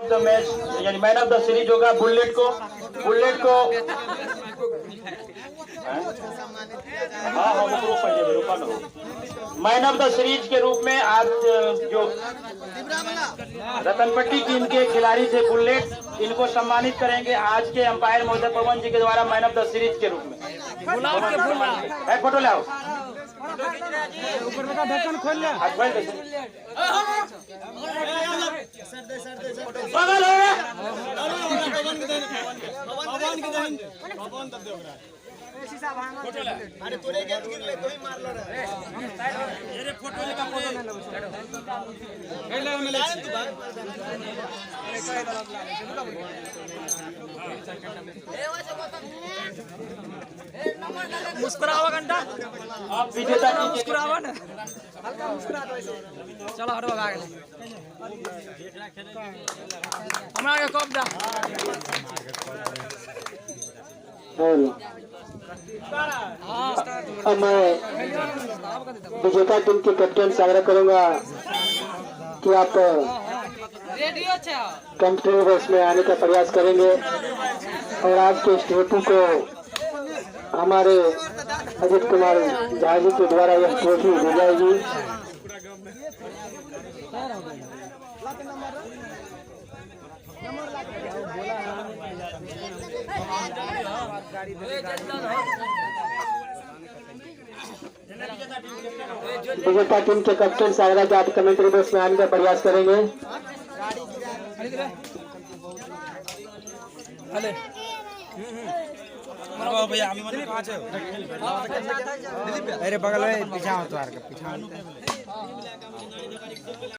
The match यानी man of the series होगा bullet को मैन ऑफ द सीरीज के रूप में आज जो रतनपट्टी टीम के खिलाड़ी थे बुलेट, इनको सम्मानित करेंगे आज के अंपायर महोदय पवन जी के द्वारा मैन ऑफ द सीरीज के रूप में। फोटो लाओ, ऊपर का ढक्कन खोल ले, अरे तोरे गेट गिरले तो ही मार लो रे। अरे फोटो लेका फोटो ना लो पहले हमें ले तू भाग मुस्कुरावा घंटा आप विजेता मुस्कुरावा ना, हल्का मुस्कुरा दो ऐसे। चलो हटो भाग ले, हमरा के कप दा। अब मैं विजेता टीम के कैप्टन से आग्रह करूंगा कि आप कंट्री बस में आने का प्रयास करेंगे और आज के इस ट्रॉफी को हमारे अजित कुमार झा जी के द्वारा यह ट्रॉफी दी जाएगी। विजेता टीम के कैप्टन से आग्रह कि आप कमेंट्री बॉक्स में आने का प्रयास करेंगे। अरे बगल में पीछा हो तो पीछा